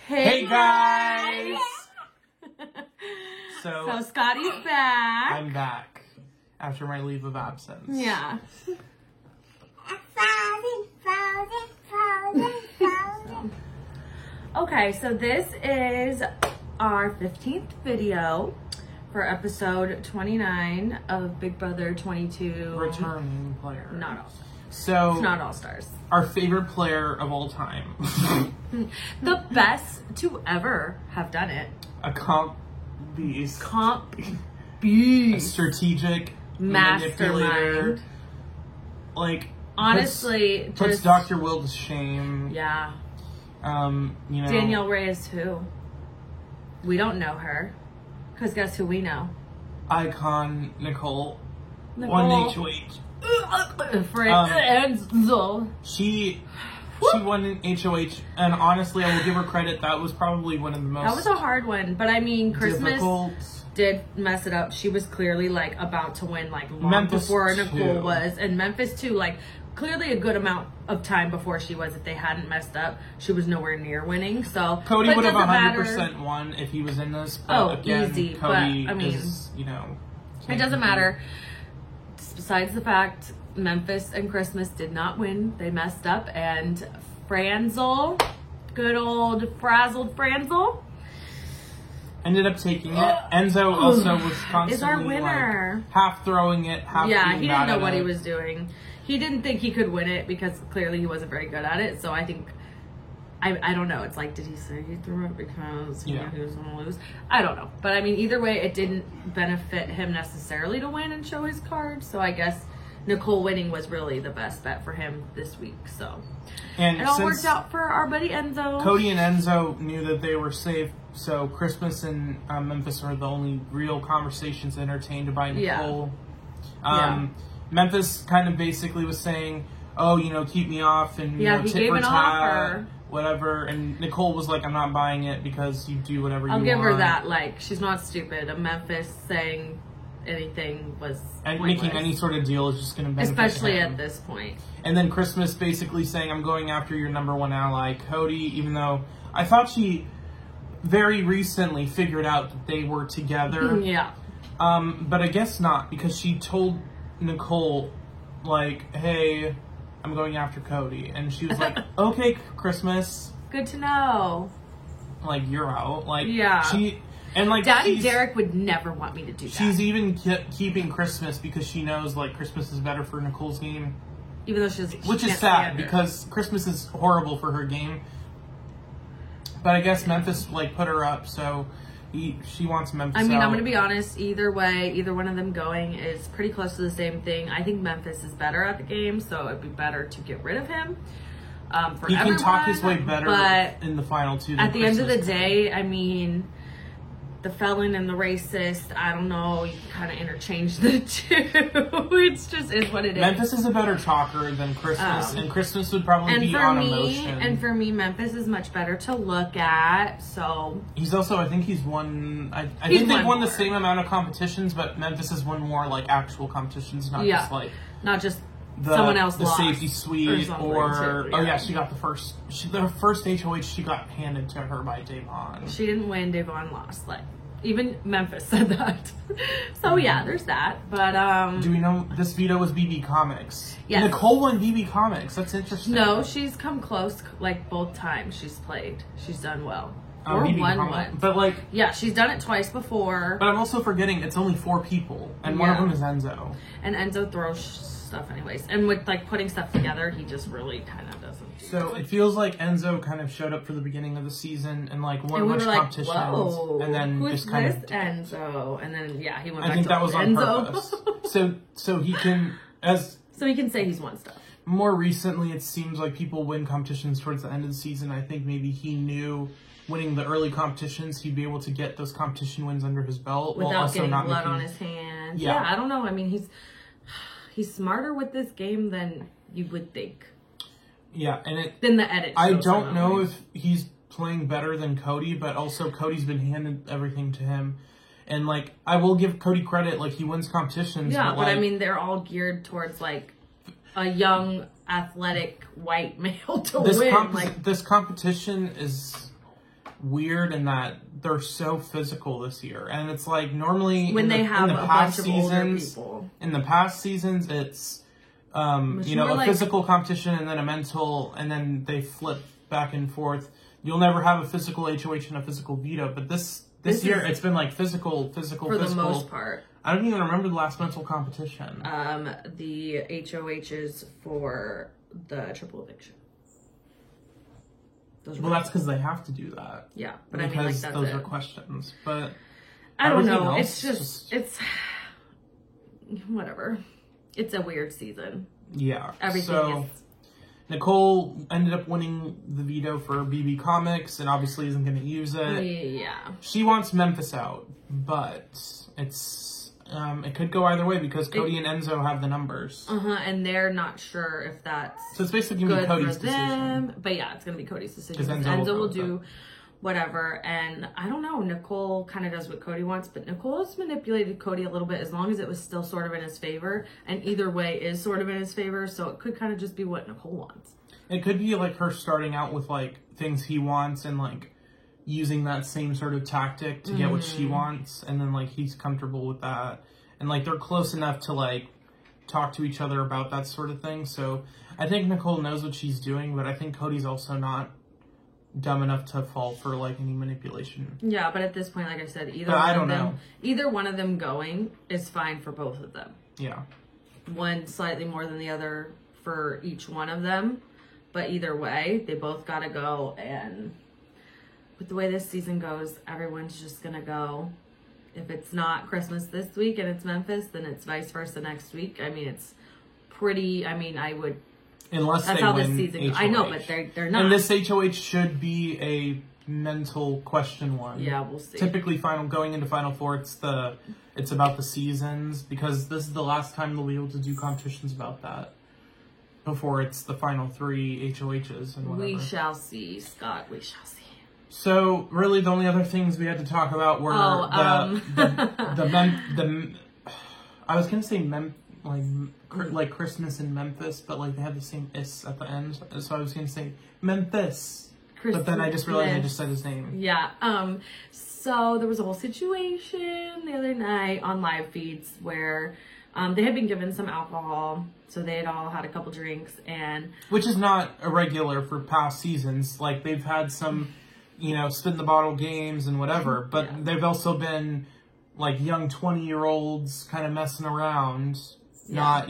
Hey guys! So Scotty's back. I'm back after my leave of absence. Yeah. Okay, so this is our 15th video for episode 29 of Big Brother 22. Returning player. Not all. So It's not all stars. Our favorite player of all time. The best to ever have done it. A comp beast. Comp A beast. strategic Mastermind. manipulator. Like Honestly, puts just Dr. Will to shame. yeah. You know, Danielle Reyes who? We don't know her. Because guess who we know? Icon Nicole. Nicole. 1HOH. Enzo. She won an HOH, and honestly, I will give her credit. That was probably one of the most. That was a hard one, but I mean, Christmas difficult. did mess it up. She was clearly like about to win, like long Memphis before too. Nicole was, and Memphis too. Like clearly a good amount of time before she was. If they hadn't messed up, she was nowhere near winning. So Cody but would have doesn't 100% won if he was in this. But Oh, again, easy, Cody but, I mean, is, you know, It doesn't matter. Besides the fact, Memphis and Christmas did not win. They messed up, and Franzel, good old frazzled Franzel, ended up taking it. Enzo also was constantly is our winner. like half throwing it, half Yeah, being he bad didn't know at what it. he was doing. He didn't think he could win it because clearly he wasn't very good at it. So I think, I don't know. It's like, did he say he threw it because he knew he was going to lose? I don't know. But I mean, either way, it didn't benefit him necessarily to win and show his cards. So I guess Nicole winning was really the best bet for him this week. So And it all since worked out for our buddy Enzo. Cody and Enzo knew that they were safe, so Christmas and Memphis were the only real conversations entertained by Nicole. Memphis kind of basically was saying, "Oh, you know, keep me off," and you know, he tit gave for an tat, offer. whatever. And Nicole was like, "I'm not buying it because you do whatever you I'll want." give her that. Like, she's not stupid. A Memphis saying anything was And pointless. making any sort of deal is just going to benefit Especially him. at this point. And then Christmas basically saying, "I'm going after your number one ally, Cody," even though I thought she very recently figured out that they were together. Yeah. But I guess not, because she told Nicole, like, "Hey, I'm going after Cody." And she was like, "Okay, Christmas, Good to know. like, you're out." Like, Yeah. and like, Daddy she's- Derek would never want me to do that. She's even keeping Christmas because she knows, like, Christmas is better for Nicole's game. Even though she Which is can't sad, stand her. because Christmas is horrible for her game. But I guess Memphis, like, put her up, so she wants Memphis I mean, out. I'm going to be honest. Either way, either one of them going is pretty close to the same thing. I think Memphis is better at the game, so it'd be better to get rid of him. For He can talk his way everyone, better but in the final two. at the end of the day, I mean, the felon and the racist, I don't know, you can kind of interchange the two. It's just is what it is. Memphis is a better talker than Christmas, and Christmas would probably be on emotion. And for me, Memphis is much better to look at, so... He's also, I think he's won, I He's think they've won won the more. same amount of competitions, but Memphis has won more, like, actual competitions, not just, like... Not just The, someone else the lost safety suite, something, or too, oh yeah, she got the first HOH she got handed to her by Davon. She didn't win, Davon lost. Like, even Memphis said that. So yeah, there's that. But Do we know this veto was BB Comics? Yes. Nicole won BB Comics. That's interesting. no, she's come close. Like both times she's played, she's done well. Or BB won Comics. one. But like, Yeah, she's done it twice before. but I'm also forgetting it's only 4 people, and one of Yeah. them is Enzo. And Enzo throws stuff anyways. And with like putting stuff together, he just really kind of doesn't. So it feels like Enzo kind of showed up for the beginning of the season and like won And a we bunch were of like, competitions, whoa, and then who's just kind this of. Enzo? And then yeah, he went back I think to that was on Enzo. purpose. So he can, as So he can say he's won stuff. more recently, it seems like people win competitions towards the end of the season. I think maybe he knew winning the early competitions, he'd be able to get those competition wins under his belt while Without also getting not blood making... on his hands. Yeah. Yeah, I don't know. I mean, he's smarter with this game than you would think. Yeah, and it. Than the edit. I shows don't him. know if he's playing better than Cody, but also Cody's been handed everything to him. And, like, I will give Cody credit, like, he wins competitions. Yeah, but I like, mean, they're all geared towards, like, a young, athletic, white male to win. this competition is weird in that they're so physical this year, and it's like normally when they have a bunch of older people. In the past seasons, it's a physical competition and then a mental, and then they flip back and forth. You'll never have a physical HOH and a physical veto, but this year it's been like physical for the most part. I don't even remember the last mental competition. The HOHs for the triple eviction. That's because they have to do that. Yeah, but because I mean, like, that's those are questions. But I don't know. It's it's whatever. It's a weird season. Yeah. Everything is. Nicole ended up winning the veto for BB Comics and obviously isn't going to use it. Yeah. She wants Memphis out, but it could go either way because Cody and Enzo have the numbers. And they're not sure if that's so it's basically going to be Cody's decision. But yeah, it's going to be Cody's decision. Because Enzo will do whatever. And I don't know, Nicole kind of does what Cody wants, but Nicole has manipulated Cody a little bit as long as it was still sort of in his favor. And either way is sort of in his favor, so it could kind of just be what Nicole wants. It could be like her starting out with like things he wants and like using that same sort of tactic to get what she wants, and then like he's comfortable with that. And like they're close enough to like talk to each other about that sort of thing. So I think Nicole knows what she's doing, but I think Cody's also not dumb enough to fall for like any manipulation. Yeah, but at this point, like I said, either one of them going is fine for both of them. Yeah. One slightly more than the other for each one of them, but either way, they both gotta go. And with the way this season goes, everyone's just gonna go. If it's not Christmas this week and it's Memphis, then it's vice versa next week. I mean, it's pretty. I mean, I would. Unless that's they how win this season HOH. I know, but they're not. And this HOH should be a mental question one. Yeah, we'll see. Typically, going into Final Four, it's about the seasons, because this is the last time they'll be able to do competitions about that. Before it's the final 3 HOHs and whatever. We shall see, Scott. We shall see. So really, the only other things we had to talk about were I was gonna say like Christmas in Memphis, but like they had the same "is" at the end, so I was gonna say Memphis, but then I just realized I just said his name. Yeah. So there was a whole situation the other night on live feeds where they had been given some alcohol, so they had all had a couple drinks, and which is not irregular for past seasons. Like they've had some, spin the bottle games and whatever, but they've also been like young 20-year-olds kind of messing around. Not,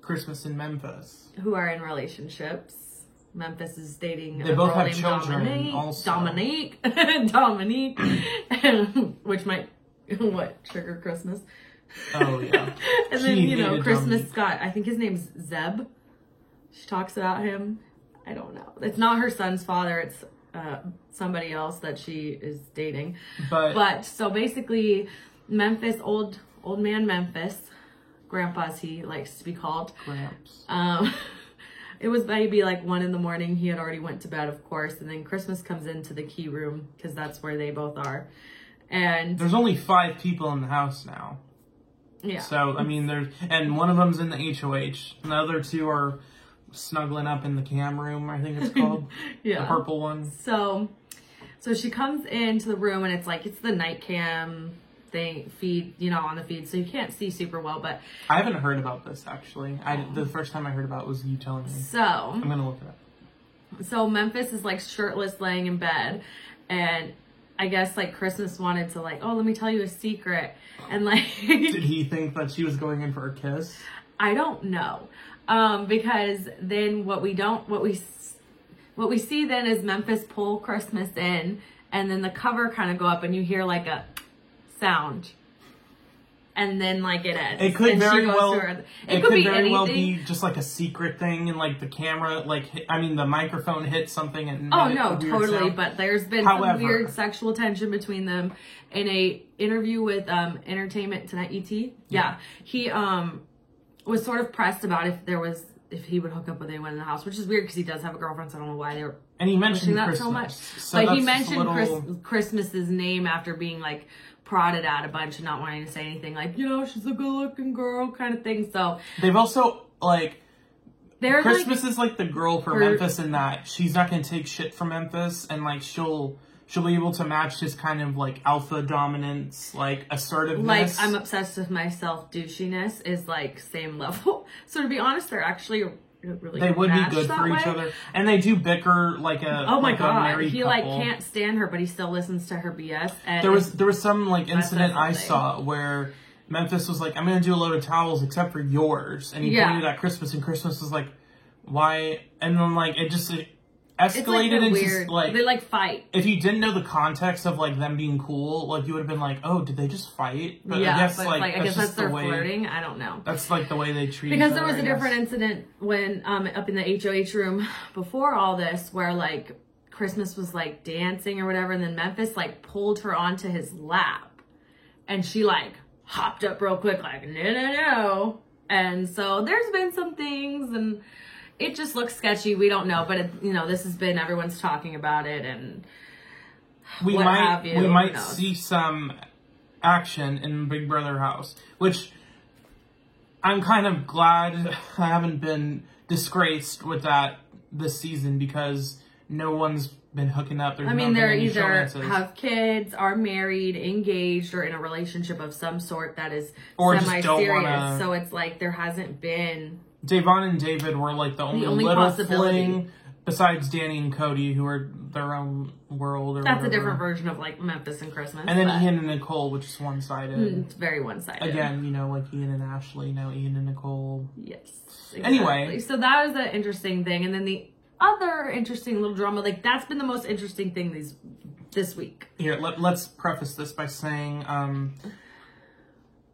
Christmas in Memphis. Who are in relationships. Memphis is dating they both have children Dominique, which might, trigger Christmas. Oh, yeah. And then, Christmas Dominique. Scott, I think his name's Zeb. She talks about him. I don't know. It's not her son's father. It's somebody else that she is dating. But so basically, Memphis, old man Memphis, Grandpa as he likes to be called. Gramps. It was maybe like 1 a.m. He had already went to bed, of course, and then Christmas comes into the key room because that's where they both are. And there's only 5 people in the house now. Yeah. So I mean, and one of them's in the HOH, and the other 2 are snuggling up in the cam room, I think it's called. Yeah. The purple one. So she comes into the room, and it's the night cam feed, on the feed, so you can't see super well, but I haven't heard about this actually. The first time I heard about it was you telling me. So I'm gonna look it up. So Memphis is like shirtless laying in bed, and I guess like Christmas wanted to let me tell you a secret, and like did he think that she was going in for a kiss? I don't know. Because then what we see then is Memphis pull Christmas in, and then the cover kind of go up, and you hear like a sound, and then like it ends. It could very well. It could very well anything. be just like a secret thing, and like the camera, the microphone hit something, and oh no, totally. Sound. But there's been some weird sexual tension between them in a interview with Entertainment Tonight ET. Yeah, he was sort of pressed about if he would hook up with anyone in the house, which is weird because he does have a girlfriend, so I don't know why they were. And he mentioned that Christmas, so much. So but he mentioned Christmas's name after being like prodded at a bunch and not wanting to say anything, like she's a good-looking girl kind of thing. So they've also Christmas is like the girl for Memphis in that she's not going to take shit from Memphis, and like she'll be able to match his kind of like alpha dominance, like assertiveness. Like, I'm obsessed with myself douchiness is like same level. So to be honest, they're actually really they would be good for each other, and they do bicker like a oh my god, married he couple. like can't stand her, but he still listens to her BS. And there was some like incident I saw where Memphis was like, I'm gonna do a load of towels except for yours, and he pointed at Christmas, and Christmas was like, why? And then like it escalated into weird, like they like fight. If you didn't know the context of like them being cool, like you would have been like, oh, did they just fight? But yeah, I guess but like I guess that's their way, flirting. I don't know. That's like the way they treat because each other, there was a different incident when up in the HOH room before all this where like Christmas was like dancing or whatever, and then Memphis like pulled her onto his lap, and she like hopped up real quick like no, and so there's been some things and. It just looks sketchy. We don't know, but this has been everyone's talking about it, and we might see some action in Big Brother house, which I'm kind of glad I haven't been disgraced with that this season because no one's been hooking up. I mean, they're either have kids, are married, engaged, or in a relationship of some sort that is semi-serious. So it's like there hasn't been. Davon and David were like the only little fling besides Danny and Cody, who are their own world. Or That's whatever. A different version of like Memphis and Christmas. And then Ian and Nicole, which is one-sided. It's very one-sided. Again, like Ian and Ashley, Ian and Nicole. Yes. Exactly. Anyway. So that was the interesting thing. And then the other interesting little drama, like that's been the most interesting thing this week. Here, let's preface this by saying...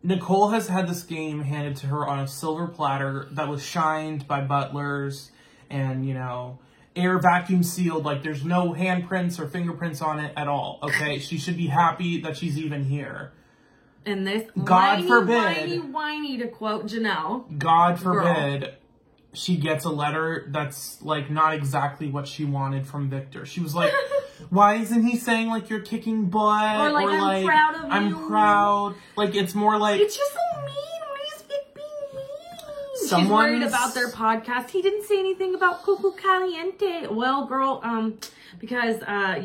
Nicole has had this game handed to her on a silver platter that was shined by butlers and, air vacuum sealed. Like, there's no handprints or fingerprints on it at all, okay? She should be happy that she's even here. And this God forbid, whiny, to quote Janelle. God forbid she gets a letter that's, like, not exactly what she wanted from Victor. She was like... Why isn't he saying, like, you're kicking butt? Or, I'm proud of you. I'm proud. Like, it's more like... It's just so mean. Why is Vic being mean? She's worried about their podcast. He didn't say anything about Cuckoo Caliente. Well, girl, because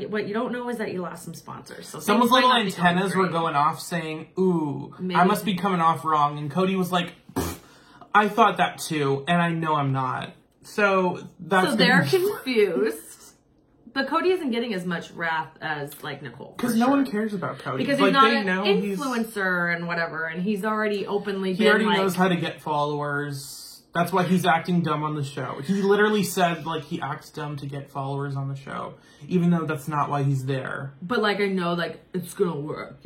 what you don't know is that you lost some sponsors. So someone's little antennas were going off saying, ooh, I must be coming off wrong. And Cody was like, I thought that too, and I know I'm not. So that's... So they're confused. But Cody isn't getting as much wrath as, like, Nicole. Because no one cares about Cody. Because he's not an influencer and whatever, and he's already openly been, He already knows how to get followers. That's why he's acting dumb on the show. He literally said, like, he acts dumb to get followers on the show. Even though that's not why he's there. But, like, I know, like, it's gonna work,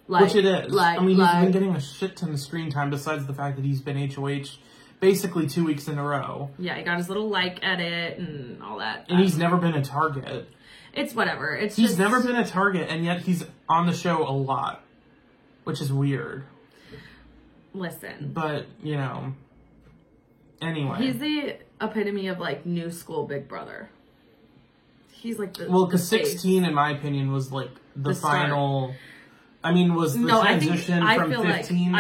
Like, which it is. Like, I mean, he's been getting a shit ton of screen time besides the fact that he's been HOH basically 2 weeks in a row. Yeah, he got his little edit and all that. And he's never been a target. It's whatever. He's never been a target, and yet he's on the show a lot. Which is weird. Listen. But, anyway. He's the epitome of, like, new school Big Brother. He's like the... Well, because 16, in my opinion, was, like, the final... Start. I mean, was the transition from 15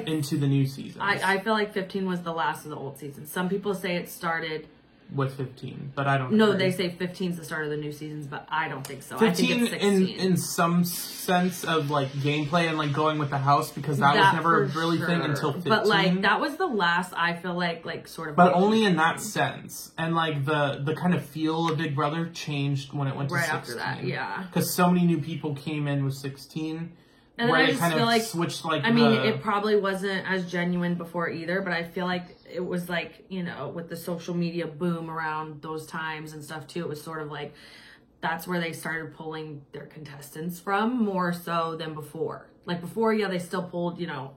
into the new season. I feel like 15 was the last of the old season. Some people say it started... With 15, but I don't know. No, agree. they say 15 is the start of the new seasons, but I don't think so. 15 I think it's 16. in some sense of, like, gameplay and, like, going with the house, because that was never a really thing until 15. But, like, that was the last, I feel like sort of... But only in that sense. And, like, the kind of feel of Big Brother changed when it went to 16. After that, yeah. Because so many new people came in with 16... And then I just feel like, switched, like, I mean, it probably wasn't as genuine before either, but I feel like it was like, with the social media boom around those times and stuff too, it was sort of like, that's where they started pulling their contestants from more so than before. Like before, yeah, they still pulled, Well,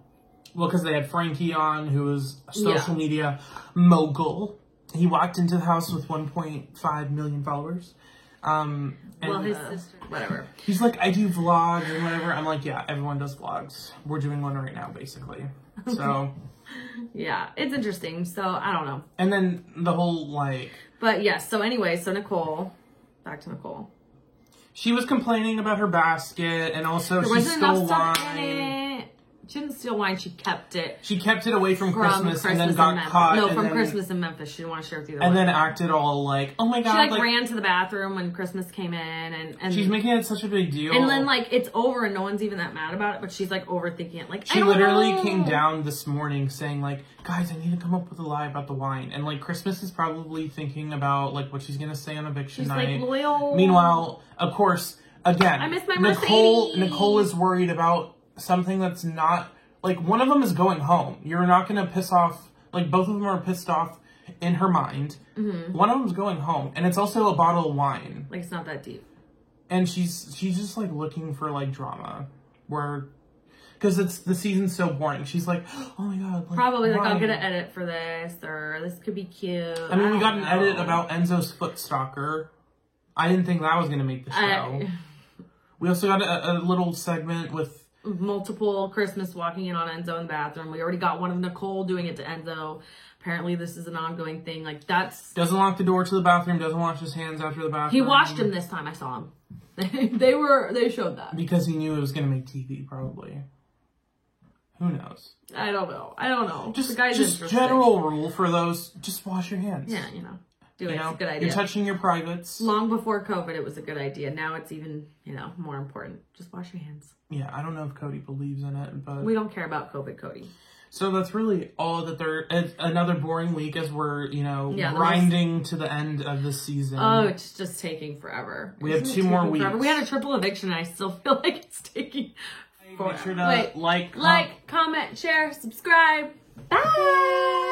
because they had Frankie on, who was a social media mogul. He walked into the house with 1.5 million followers. And, his sister, whatever. He's like, I do vlogs and whatever. I'm like, yeah, everyone does vlogs. We're doing one right now, basically. So. Yeah, it's interesting. So, I don't know. And then the whole, like. But, yes. So, anyway, Nicole. Back to Nicole. She was complaining about her basket, and also she stole wine. She didn't steal wine. She kept it. She kept it away from Christmas and then got caught. No, from Christmas in Memphis. She didn't want to share with you. And then acted all like, oh my God. She ran to the bathroom when Christmas came in. And she's making it such a big deal. And then it's over and no one's even that mad about it. But she's overthinking it. She literally came down this morning saying guys, I need to come up with a lie about the wine. And Christmas is probably thinking about what she's going to say on eviction night. She's loyal. Meanwhile, of course, again, I miss my Nicole is worried about something that's not one of them is going home. You're not going to piss off both of them are pissed off in her mind. Mm-hmm. One of them's going home, and it's also a bottle of wine. It's not that deep. And she's just looking for drama, because the season's so boring. She's like, oh my God. Probably I'll get an edit for this, or this could be cute. I mean, we got an edit about Enzo's foot stalker. I didn't think that was going to make the show. We also got a little segment with multiple Christmas walking in on Enzo in the bathroom. We already got one of Nicole doing it to Enzo. Apparently this is an ongoing thing. Doesn't lock the door to the bathroom, doesn't wash his hands after the bathroom. He washed him this time. I saw him. They showed that. Because he knew it was going to make TV, probably. Who knows? I don't know. Just general rule for those, just wash your hands. Yeah, do it. It's a good idea. You're touching your privates. Long before COVID, it was a good idea. Now it's even, more important. Just wash your hands. Yeah, I don't know if Cody believes in it, but... We don't care about COVID, Cody. So that's really all that another boring week as we're, grinding to the end of the season. Oh, it's just taking forever. We have 2 more weeks. Forever? We had a triple eviction and I still feel like it's taking forever. Make sure to like, comment, share, subscribe. Bye!